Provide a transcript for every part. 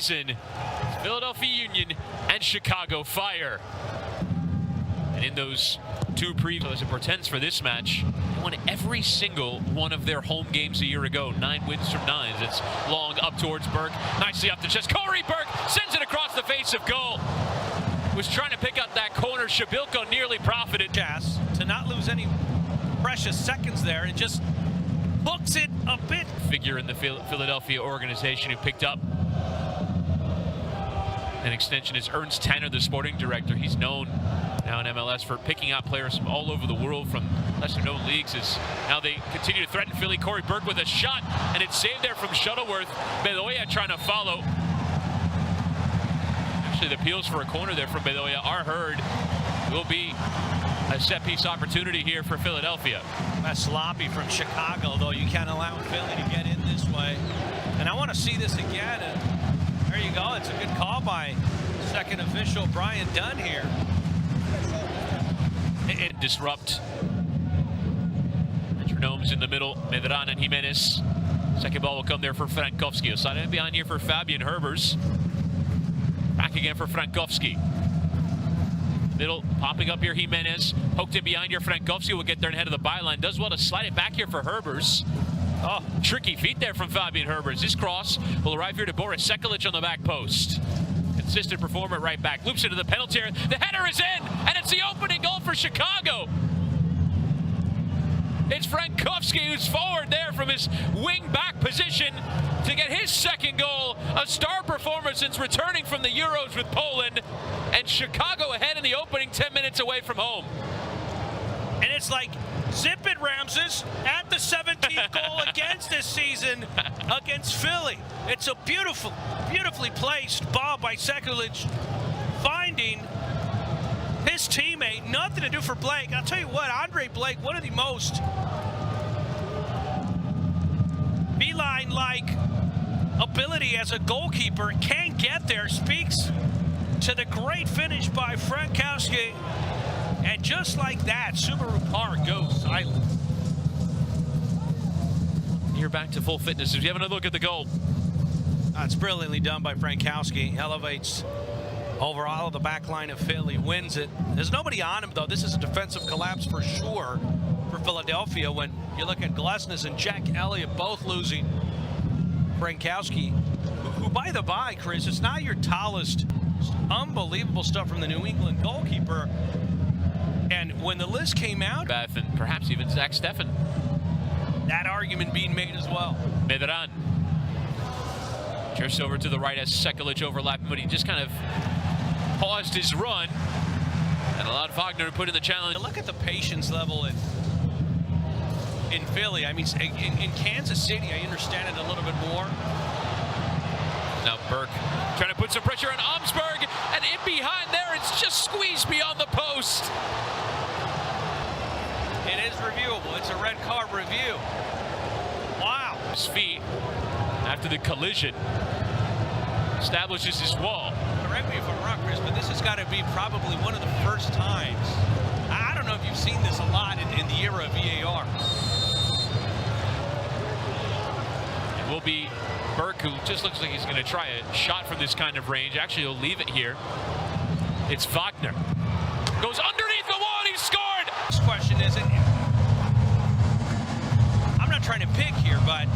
Philadelphia Union and Chicago Fire. And in those two previews, as it portends for this match, they won every single one of their home games a year ago. 9 wins from 9. It's long up towards Burke. Nicely up the chest. Corey Burke sends it across the face of goal. Was trying to pick up that corner. Shabilko nearly profited. Gas to not lose any precious seconds there and just hooks it a bit. Figure in the Philadelphia organization who picked up an extension is Ernst Tanner, the sporting director. He's known now in MLS for picking out players from all over the world from lesser-known leagues. As now they continue to threaten Philly. Corey Burke with a shot, and it's saved there from Shuttleworth. Bedoya trying to follow. Actually, the appeals for a corner there from Bedoya are heard. Will be a set-piece opportunity here for Philadelphia. That's sloppy from Chicago, though. You can't allow Philly to get in this way. And I want to see this again. And there you go. It's a good call by second official Brian Dunn here. It disrupt. Metronomes in the middle. Medran and Jimenez. Second ball will come there for Frankowski. Side in behind here for Fabian Herbers. Back again for Frankowski. Middle popping up here, Jimenez. Poked in behind here, Frankowski will get there and head of the byline. Does well to slide it back here for Herbers. Oh, tricky feet there from Fabian Herbers. His cross will arrive here to Boris Sekulic on the back post. Consistent performer right back. Loops into the penalty area. The header is in, and it's the opening goal for Chicago. It's Frankowski who's forward there from his wing back position to get his second goal. A star performer since returning from the Euros with Poland. And Chicago ahead in the opening 10 minutes away from home. And it's like, zip it, Ramses, at the 17th goal against this season against Philly. It's a beautifully placed ball by Sekulic, finding his teammate. Nothing to do for Blake. I'll tell you what, Andre Blake, one of the most beeline-like ability as a goalkeeper, can get there, speaks to the great finish by Frankowski. And just like that, Subaru Park goes silent. You're back to full fitness as we have another look at the goal. It's brilliantly done by Frankowski. Elevates over all of the back line of Philly, wins it. There's nobody on him, though. This is a defensive collapse for sure for Philadelphia when you look at Glesnes and Jack Elliott both losing. Frankowski, who by the by, Chris, is not your tallest. Unbelievable stuff from the New England goalkeeper. And when the list came out, Beth and perhaps even Zach Steffen. That argument being made as well. Medran drifts over to the right as Sekulic overlapping, but he just kind of paused his run and allowed Wagner to put in the challenge. Look at the patience level in Philly. I mean, in Kansas City, I understand it a little bit more. Now Burke trying to put some pressure on Omsberg, and in behind there, it's just squeezed beyond the post. It is reviewable. It's a red card review. Wow. His feet, after the collision, establishes his wall. Correct me if I'm wrong, Chris, but this has got to be probably one of the first times. I don't know if you've seen this a lot in the era of VAR. It will be Burke, who just looks like he's going to try a shot from this kind of range. Actually, he'll leave it here. It's Wagner. Goes underneath the wall, and he scored! This question isn't, I'm not trying to pick here, but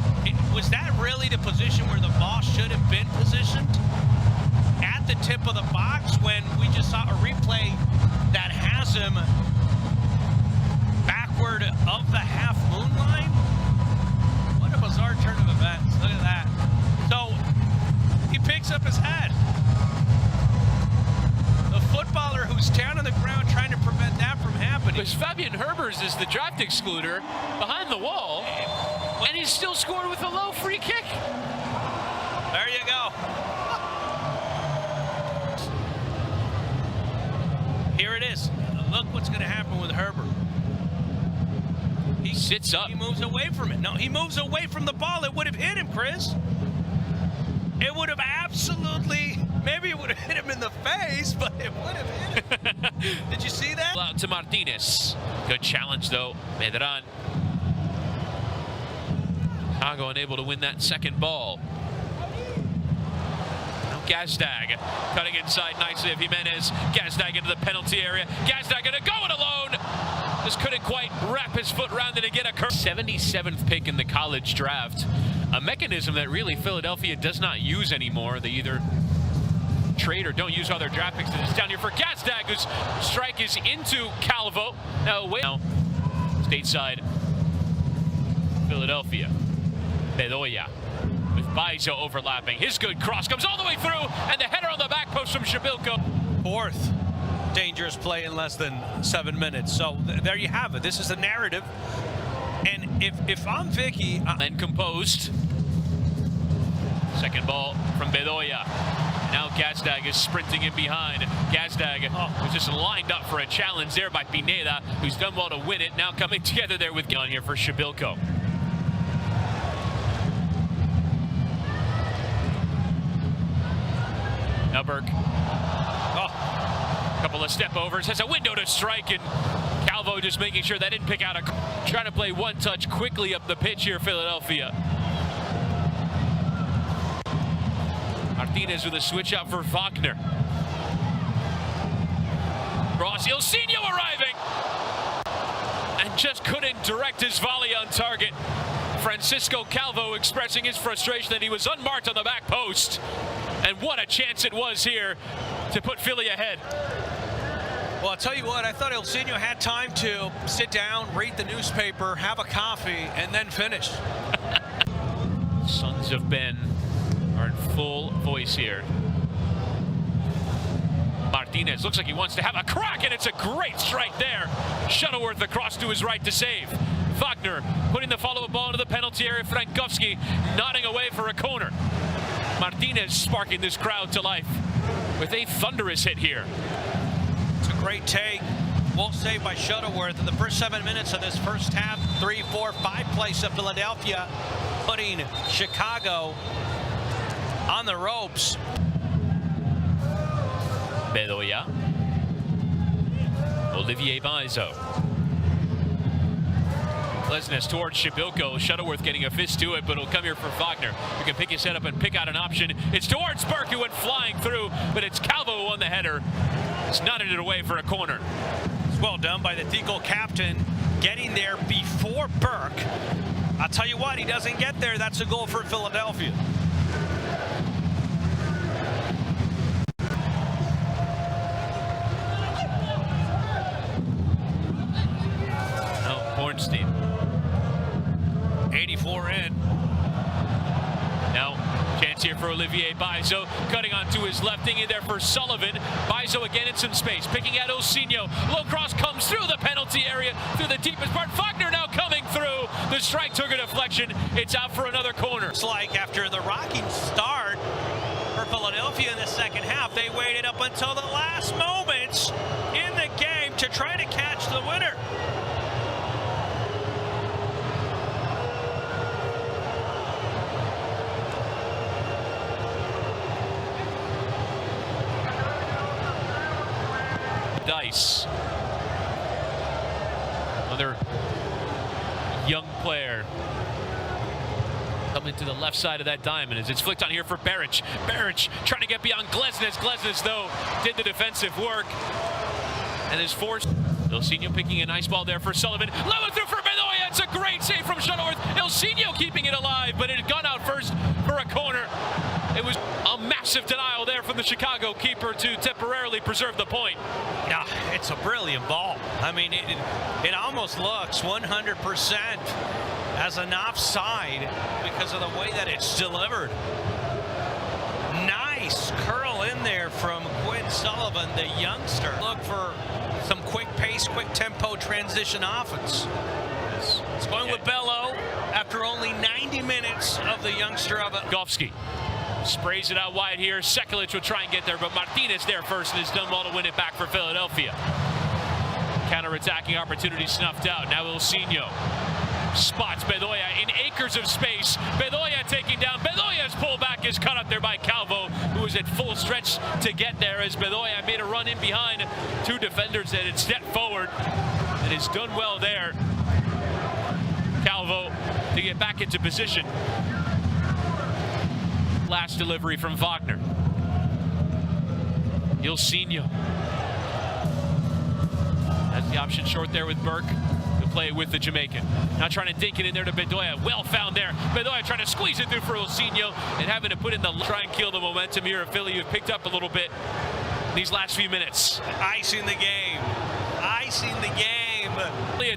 was that really the position where the ball should have been positioned? At the tip of the box when we just saw a replay that has him backward of the half moon line? What a bizarre turn of events. Look at that. So he picks up his head. The footballer who's down on the ground trying to prevent that from happening. Because Fabian Herbers is the draft excluder behind the wall, and he's still scored with a low free kick. There you go. Here it is. Look what's going to happen with Herbert. He sits up. He moves away from it. No, he moves away from the ball. It would have hit him, Chris. It would have absolutely, maybe it would have hit him in the face, but it would have hit him. Did you see that? Out to Martinez. Good challenge, though. Medran. Chicago unable to win that second ball. Now Gazdag cutting inside nicely of Jimenez. Gazdag into the penalty area. Gazdag gonna go it alone. Just couldn't quite wrap his foot around it to get a curve. 77th pick in the college draft. A mechanism that really Philadelphia does not use anymore. They either trade or don't use other draft picks. It's down here for Gazdag, whose strike is into Calvo. Now, stateside Philadelphia. Bedoya with Baizo overlapping. His good cross comes all the way through, and the header on the back post from Shabilko. Fourth dangerous play in less than 7 minutes. So there you have it. This is the narrative. And if I'm Vicky... And composed. Second ball from Bedoya. Now Gazdag is sprinting in behind. Gazdag was just lined up for a challenge there by Pineda, who's done well to win it. Now coming together there with on here for Shabilko. Now Burke. Couple of step overs, has a window to strike, and Calvo just making sure that didn't pick out a... Trying to play one touch quickly up the pitch here, Philadelphia. Martinez with a switch out for Wagner. Cross, Ilsinho arriving! And just couldn't direct his volley on target. Francisco Calvo expressing his frustration that he was unmarked on the back post. And what a chance it was here to put Philly ahead. Well, I'll tell you what, I thought Ilsinho had time to sit down, read the newspaper, have a coffee, and then finish. Sons of Ben are in full voice here. Martinez looks like he wants to have a crack, and it's a great strike there. Shuttleworth across to his right to save. Wagner putting the follow-up ball into the penalty area. Frankowski nodding away for a corner. Martinez sparking this crowd to life with a thunderous hit here. It's a great take. Well saved by Shuttleworth in the first 7 minutes of this first half. 3, 4, 5 place of Philadelphia, putting Chicago on the ropes. Bedoya. Olivier Baizo. Lesnes towards Shabilko. Shuttleworth getting a fist to it, but it'll come here for Wagner, who can pick his head up and pick out an option. It's towards Burke, who went flying through, but it's Calvo who won the header. He's nodded it away for a corner. It's well done by the Tico captain, getting there before Burke. I'll tell you what, he doesn't get there. That's a goal for Philadelphia. Bornstein. 84 in. Now, chance here for Olivier Baizo, cutting onto his left, in there for Sullivan. Baizo again in some space, picking at Ilsinho. Low cross comes through the penalty area, through the deepest part. Wagner now coming through. The strike took a deflection. It's out for another corner. It's like after the rocking start for Philadelphia in the second half, they waited up until the last moments in the game to try to catch the winner. Dice. Another young player coming to the left side of that diamond as it's flicked on here for Beric. Beric trying to get beyond Glesnes. Glesnes, though, did the defensive work and is forced. Ilsinho picking a nice ball there for Sullivan. Level through for Bedoya. It's a great save from Shuttleworth. Ilsinho keeping it alive, but it had gone out first for a corner. It was a massive denial there from the Chicago keeper to temporarily preserve the point. Yeah, it's a brilliant ball. I mean, it almost looks 100% as an offside because of the way that it's delivered. Nice curl in there from Quinn Sullivan, the youngster. Look for some quick pace, quick tempo transition offense. It's going with Bello after only 90 minutes of the youngster of it. Frankowski sprays it out wide here. Sekulic will try and get there, but Martinez there first and has done well to win it back for Philadelphia. Counter-attacking opportunity snuffed out. Now Ilsinho spots Bedoya in acres of space. Bedoya taking down. Bedoya's pullback is cut up there by Calvo, who was at full stretch to get there as Bedoya made a run in behind two defenders that had stepped forward and has done well there. Calvo to get back into position. Last delivery from Wagner. Ilsinho. That's the option short there with Burke. He'll play it with the Jamaican. Now trying to dink it in there to Bedoya. Well found there. Bedoya trying to squeeze it through for Ilsinho and having to put in the try and kill the momentum here of Philly. You've picked up a little bit these last few minutes. Icing the game. Icing the game.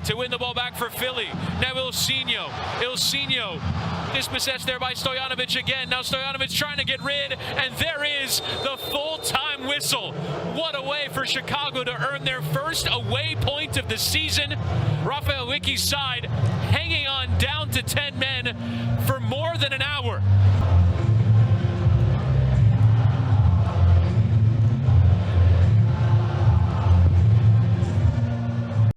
To win the ball back for Philly. Now Ilsinho. Ilsinho dispossessed there by Stojanovic again. Now Stojanovic trying to get rid, and there is the full-time whistle. What a way for Chicago to earn their first away point of the season. Rafael Wicki's side hanging on down to 10 men for more than an hour.